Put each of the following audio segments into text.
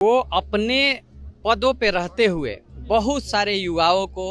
वो अपने पदों पे रहते हुए बहुत सारे युवाओं को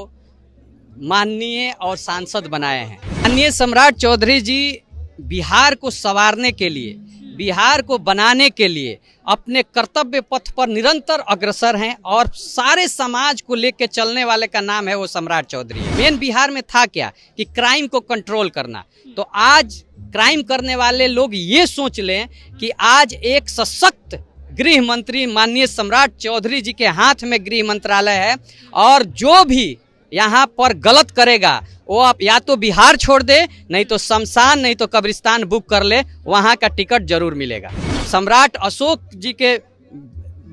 माननीय और सांसद बनाए हैं। माननीय सम्राट चौधरी जी बिहार को संवारने के लिए, बिहार को बनाने के लिए अपने कर्तव्य पथ पर निरंतर अग्रसर हैं और सारे समाज को लेकर चलने वाले का नाम है वो सम्राट चौधरी है। मेन बिहार में था क्या कि क्राइम को कंट्रोल करना, तो आज क्राइम करने वाले लोग ये सोच लें कि आज एक सशक्त गृह मंत्री माननीय सम्राट चौधरी जी के हाथ में गृह मंत्रालय है और जो भी यहाँ पर गलत करेगा वो आप या तो बिहार छोड़ दे, नहीं तो शमशान, नहीं तो कब्रिस्तान बुक कर ले, वहाँ का टिकट जरूर मिलेगा। सम्राट अशोक जी के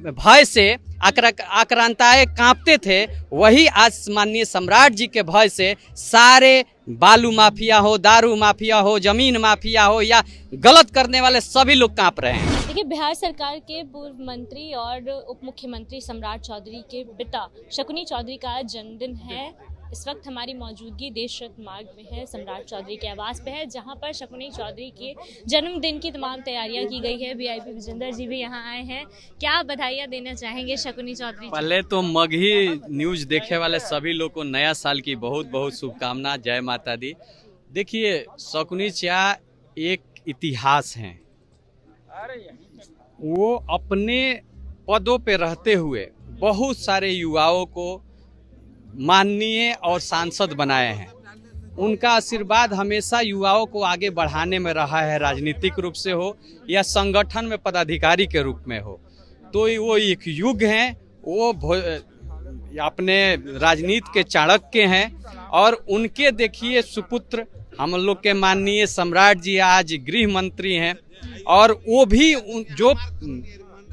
भय से आक्रांताएं कांपते थे, वही आज माननीय सम्राट जी के भय से सारे बालू माफिया हो, दारू माफिया हो, जमीन माफिया हो या गलत करने वाले सभी लोग कांप रहे हैं। देखिए, बिहार सरकार के पूर्व मंत्री और उप मुख्यमंत्री सम्राट चौधरी के पिता शकुनी चौधरी का जन्मदिन है। इस वक्त हमारी मौजूदगी देश रत्न मार्ग में है, सम्राट चौधरी के आवास पे है, जहां पर शकुनी चौधरी के जन्मदिन की तमाम तैयारियां की गई है। वीआईपी विजेंदर जी भी यहां आए हैं। क्या बधाइयां देना चाहेंगे शकुनी चौधरी? पहले तो मगही न्यूज देखे वाले सभी लोग को नया साल की बहुत बहुत शुभकामना। जय माता दी। देखिए, शकुनी चा एक इतिहास हैं। वो अपने पदों पे रहते हुए बहुत सारे युवाओं को माननीय और सांसद बनाए हैं। उनका आशीर्वाद हमेशा युवाओं को आगे बढ़ाने में रहा है, राजनीतिक रूप से हो या संगठन में पदाधिकारी के रूप में हो। तो वो एक युग हैं, वो अपने राजनीति के चाणक्य हैं और उनके देखिए सुपुत्र हम लोग के माननीय सम्राट जी आज गृह मंत्री हैं और वो भी जो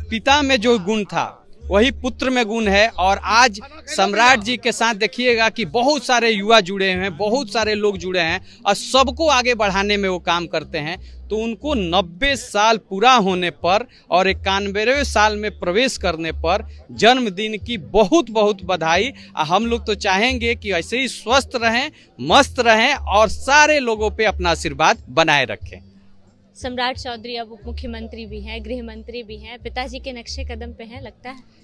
पिता में जो गुण था वही पुत्र में गुण है। और आज सम्राट जी के साथ देखिएगा कि बहुत सारे युवा जुड़े हैं, बहुत सारे लोग जुड़े हैं और सबको आगे बढ़ाने में वो काम करते हैं। तो उनको 90 साल पूरा होने पर और 91वें साल में प्रवेश करने पर जन्मदिन की बहुत बहुत बधाई। हम लोग तो चाहेंगे कि ऐसे ही स्वस्थ रहें, मस्त रहें और सारे लोगों पे अपना आशीर्वाद बनाए रखें। सम्राट चौधरी अब उप मुख्यमंत्री भी हैं, गृह मंत्री भी हैं, पिताजी के नक्शे कदम पे हैं, लगता है।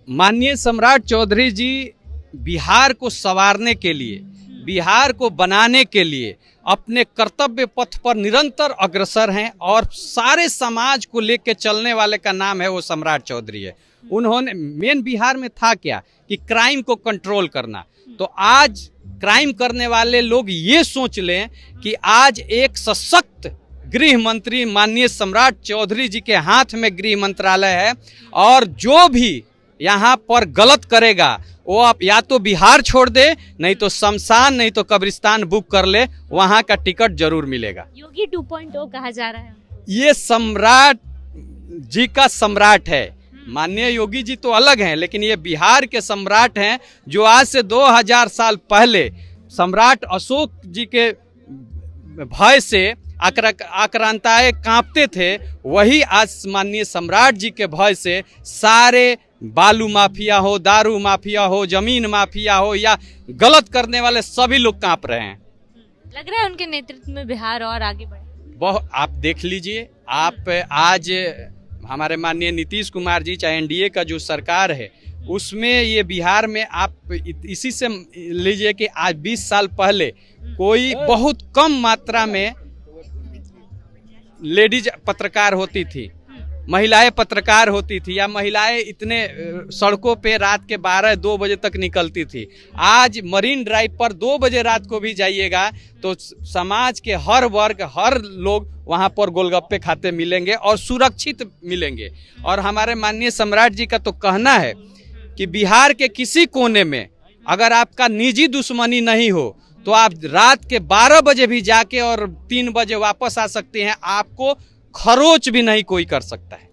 माननीय सम्राट चौधरी जी बिहार को संवारने के लिए, बिहार को बनाने के लिए अपने कर्तव्य पथ पर निरंतर अग्रसर हैं और सारे समाज को लेकर चलने वाले का नाम है वो सम्राट चौधरी है। उन्होंने मेन बिहार में था क्या कि क्राइम को कंट्रोल करना, तो आज क्राइम करने वाले लोग ये सोच लें कि आज एक सशक्त गृह मंत्री माननीय सम्राट चौधरी जी के हाथ में गृह मंत्रालय है और जो भी यहाँ पर गलत करेगा वो आप या तो बिहार छोड़ दे, नहीं तो शमशान, नहीं तो कब्रिस्तान बुक कर ले, वहाँ का टिकट जरूर मिलेगा। योगी 2.0 कहा जा रहा है। ये सम्राट जी का सम्राट है। माननीय योगी जी तो अलग हैं, लेकिन ये बिहार के सम्राट हैं जो आज से 2000 साल पहले सम्राट अशोक जी के भय से आक्रांताएं कांपते थे, वही आज माननीय सम्राट जी के भय से सारे बालू माफिया हो, दारू माफिया हो, जमीन माफिया हो या गलत करने वाले सभी लोग कांप रहे हैं। लग रहा है उनके नेतृत्व में बिहार और आगे बढ़े। आप देख लीजिए, आप आज हमारे माननीय नीतीश कुमार जी, चाहे एनडीए का जो सरकार है उसमें ये बिहार में आप इसी से लीजिए कि आज 20 साल पहले कोई बहुत कम मात्रा में लेडीज पत्रकार होती थी, महिलाएं पत्रकार होती थी या महिलाएं इतने सड़कों पे रात के 12-2 बजे तक निकलती थी। आज मरीन ड्राइव पर 2 बजे रात को भी जाइएगा तो समाज के हर वर्ग, हर लोग वहां पर गोलगप्पे खाते मिलेंगे और सुरक्षित मिलेंगे। और हमारे माननीय सम्राट जी का तो कहना है कि बिहार के किसी कोने में अगर आपका निजी दुश्मनी नहीं हो तो आप रात के 12 बजे भी जाके और 3 बजे वापस आ सकते हैं, आपको खरोच भी नहीं कोई कर सकता है।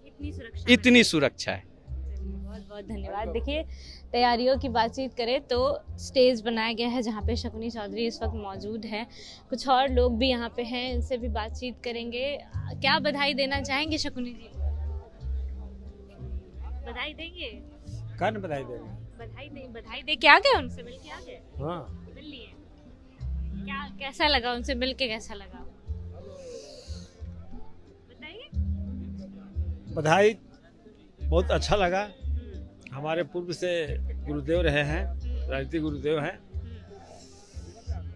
इतनी सुरक्षा है। बहुत बहुत धन्यवाद। देखिए, तैयारियों की बातचीत करें तो स्टेज बनाया गया है जहाँ पे शकुनी चौधरी इस वक्त मौजूद है। कुछ और लोग भी यहाँ पे हैं, इनसे भी बातचीत करेंगे। क्या बधाई देना चाहेंगे शकुनी जी? बधाई देंगे? कौन बधाई देंगे? बधाई दे के आ गए, उनसे मिल के आ गए? हाँ, मिल लिए। क्या कैसा लगा उनसे मिल के, कैसा लगा बताइए। बधाई बहुत अच्छा लगा। हमारे पूर्व से गुरुदेव रहे हैं, राजनीतिक गुरुदेव हैं।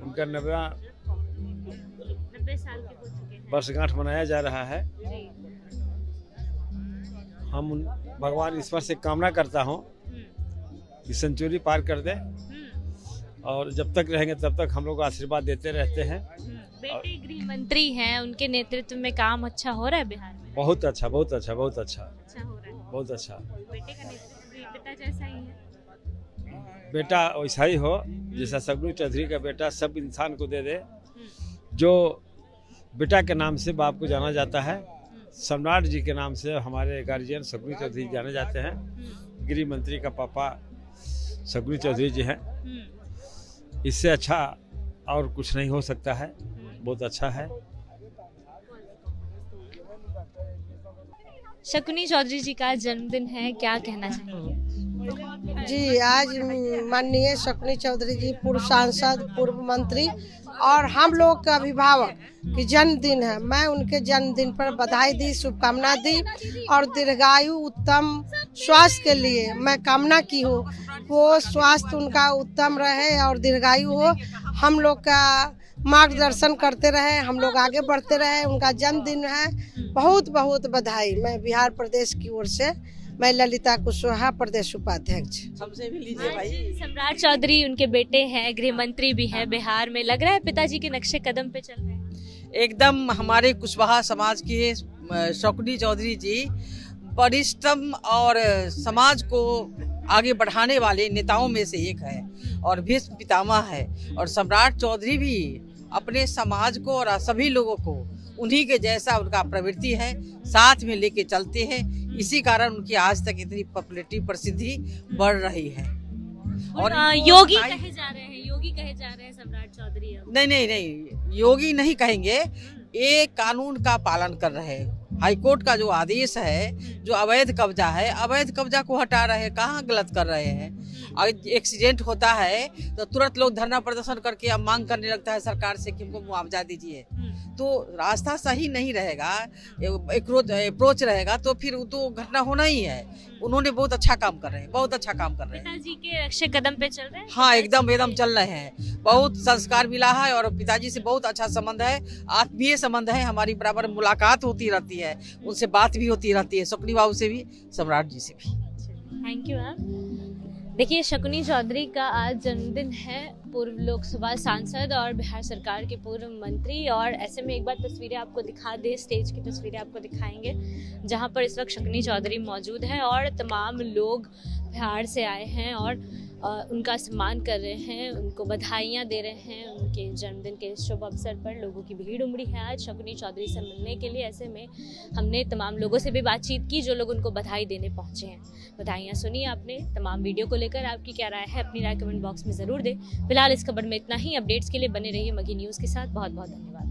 उनका 90 साल के हो चुके हैं। वर्षगांठ मनाया जा रहा है। जी। हम भगवान ईश्वर से कामना करता हूँ कि सेंचुरी पार कर दे और जब तक रहेंगे तब तक हम लोग आशीर्वाद देते रहते हैं। बेटे गृह मंत्री हैं, उनके नेतृत्व में काम अच्छा हो रहा है बिहार में। बहुत अच्छा, बहुत अच्छा, बहुत अच्छा, अच्छा हो रहा है। बहुत अच्छा। बेटे का नेतृत्व भी पिता जैसा ही है। बेटा वैसा ही हो जैसा शकुनी चौधरी का बेटा सब इंसान को दे दे। जो बेटा के नाम से बाप को जाना जाता है, सम्राट जी के नाम से हमारे गार्जियन शकुनी चौधरी जाने जाते हैं। गृह मंत्री का पापा शकुनी चौधरी जी हैं। इससे अच्छा और कुछ नहीं हो सकता है। बहुत अच्छा है। शकुनी चौधरी जी का जन्मदिन है, क्या कहना चाहेंगे? जी, आज माननीय शकुनी चौधरी जी पूर्व सांसद, पूर्व मंत्री और हम लोग का अभिभावक की जन्मदिन है। मैं उनके जन्मदिन पर बधाई दी, शुभकामना दी और दीर्घायु उत्तम स्वास्थ्य के लिए मैं कामना की हूँ। वो स्वास्थ्य उनका उत्तम रहे और दीर्घायु हो, हम लोग का मार्गदर्शन करते रहे, हम लोग आगे बढ़ते रहे। उनका जन्मदिन है, बहुत बहुत बधाई। मैं बिहार प्रदेश की ओर से मैं ललिता कुशवाहा, प्रदेश उपाध्यक्ष। हमसे भी लीजिए भाई। सम्राट चौधरी उनके बेटे हैं, गृह मंत्री भी हैं बिहार में। लग रहा है पिताजी के नक्शे कदम पे चल रहे हैं। एकदम हमारे कुशवाहा समाज के शकुनी चौधरी जी परिश्रम और समाज को आगे बढ़ाने वाले नेताओं में से एक है और भीष्म पितामह है। और सम्राट चौधरी भी अपने समाज को और सभी लोगों को उन्हीं के जैसा उनका प्रवृत्ति है, साथ में लेके चलते हैं। इसी कारण उनकी आज तक इतनी पॉपुलैरिटी, प्रसिद्धि बढ़ रही है। और योगी कहे जा रहे हैं, योगी कहे जा रहे हैं सम्राट चौधरी अब। नहीं नहीं नहीं, योगी नहीं कहेंगे। ये कानून का पालन कर रहे हैं। हाईकोर्ट का जो आदेश है, जो अवैध कब्जा है, अवैध कब्जा को हटा रहे हैं। कहाँ गलत कर रहे हैं? अगर एक्सीडेंट होता है तो तुरंत लोग धरना प्रदर्शन करके अब मांग करने लगता है सरकार से कि हमको मुआवजा दीजिए। तो रास्ता सही नहीं रहेगा, अप्रोच रहेगा तो फिर तो घटना होना ही है। उन्होंने बहुत अच्छा काम कर रहे हैं, बहुत अच्छा काम कर रहे हैं। पिताजी के नक्शे कदम पे चल रहे हैं। हाँ, एकदम एकदम चल रहे हैं। बहुत संस्कार मिला है और पिताजी से बहुत अच्छा संबंध है, आत्मीय संबंध है। हमारी बराबर मुलाकात होती रहती है, उनसे बात भी होती रहती है, शकुनी बाबू से भी, सम्राट जी से भी। Thank you ma'am. देखिए, शकुनी चौधरी का आज जन्मदिन है। पूर्व लोकसभा सांसद और बिहार सरकार के पूर्व मंत्री। और ऐसे में एक बार तस्वीरें आपको दिखा दे, स्टेज की तस्वीरें आपको दिखाएंगे जहां पर इस वक्त शकुनी चौधरी मौजूद हैं और तमाम लोग बिहार से आए हैं और उनका सम्मान कर रहे हैं, उनको बधाइयाँ दे रहे हैं। उनके जन्मदिन के शुभ अवसर पर लोगों की भीड़ उमड़ी है आज शकुनी चौधरी से मिलने के लिए। ऐसे में हमने तमाम लोगों से भी बातचीत की जो लोग उनको बधाई देने पहुंचे हैं। बधाइयाँ सुनी आपने। तमाम वीडियो को लेकर आपकी क्या राय है, अपनी राय कमेंट बॉक्स में ज़रूर दें। फिलहाल इस खबर में इतना ही। अपडेट्स के लिए बने रहिए मगी न्यूज़ के साथ। बहुत बहुत धन्यवाद।